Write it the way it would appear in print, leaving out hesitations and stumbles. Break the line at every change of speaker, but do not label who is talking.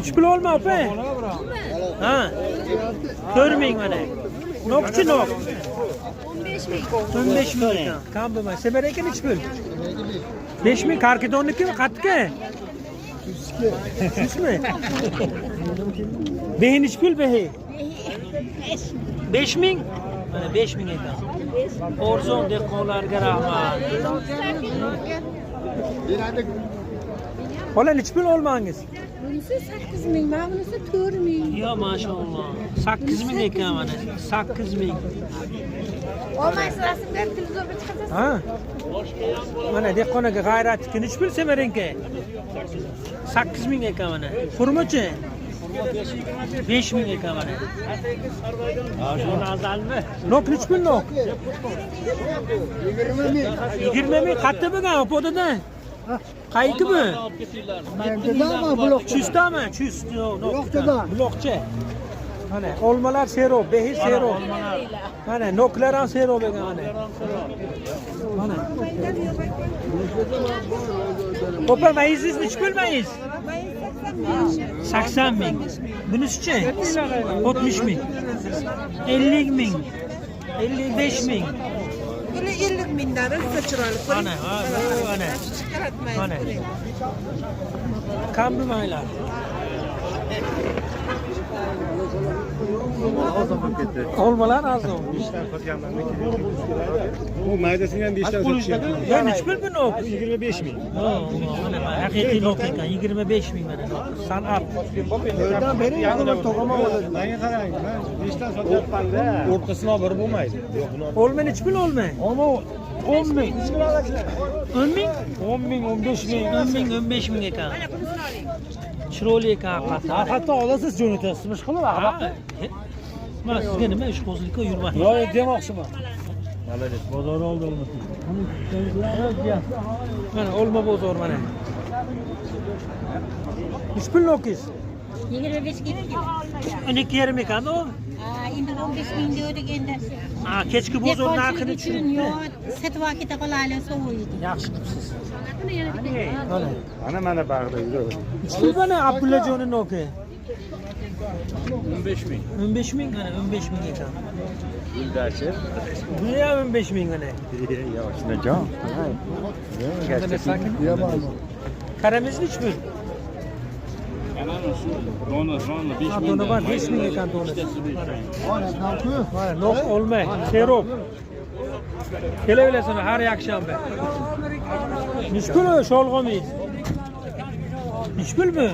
3 pul olma opa. Ha. 4000 mana. Nokchi nok. 15 ming. Kam bo'lmay. Semer ekan 3 pul. 5000 karkidonniki qatga? Shusmi? Behin 3 pul behi. 5000. Mana 5000 ekan. Orzon dehqonlarga rahmat. Xola 3 pul olmangiz.
Bunisi 8000, mana bunisi 4000.
Yo maşallah. 8000 ekan mana. 8000.
Olmaysiz rasmlar televizorga chiqasiz.
Ha? Mana dehqonaga g'ayratga 3 pul semerenka. 8000 ekan mana. Xurmochi? 5000 ekan mana. Ha, shu nazalmi? Nok 3 pul nok. 20 ming qatta bo'lgan podada. Qayki bu?
Mayamdadami buloqcha?
Chustami? Chust.
Buloqchada.
Buloqcha. Mana olmalar sero, behi sero. Mana noklar ham sero bo'lgan mana. Mana. Opa mayizingiz nechi pul mayiz? 80 ming. Bunisi-chi? 60 ming. 50 ming. 55 ming.
Buni 50 mingdan chiroyli.
Mana, mana. Mana. Kam bilmaylar. Olmalar arzon.
Bu maydasini ham 5 dan sotishyapti.
Ya nechi pul bu nok?
25 ming.
Mana haqiqiy nok ekan, 25 ming mana. San'at.
Yerdan bering, yana to'g'rama bo'ladi.
Menga qarang, men 5 dan sotyapman-da. O'rtasini bir bo'lmaydi.
Olma nechi pul olma?
Ana 10 ming.
10 ming?
10 ming, 15 ming.
10 ming, 15 ming ekan. Chiroyli ekan haqiqatan.
Hatto olasiz jo'natasizmi ishqilib?
Mana sizga nima ish qo'zlikka yurmayman.
Yo, demoqchiman. Malades, bozor oldim.
Mana olma bozor mana. 3 pul nokiz.
25 kerak.
12,5 ekan o.
Endi 15 ming dedik endi.
Ha, kechki bozor narxini tushiribdi.
Sotib keta qolaylik so'ydi.
Yaxshi qilibsiz. Mana.
Mana bag'da yuradi.
3 pul mana Abdullajonning noki.
15 ming.
15 ming mana 15 ming ekan.
Guldachi.
Bu ham 15 ming mana.
Yo, shinajon.
Karamiz 3 pul.
Ana shu dona 5
Ha,
ming.
dona bor 5 ming ekan dona. Mana nok olmay, serop. Kelaverasizlar har yakshanba. 3 pul sholg'omiz. 3 pulmi?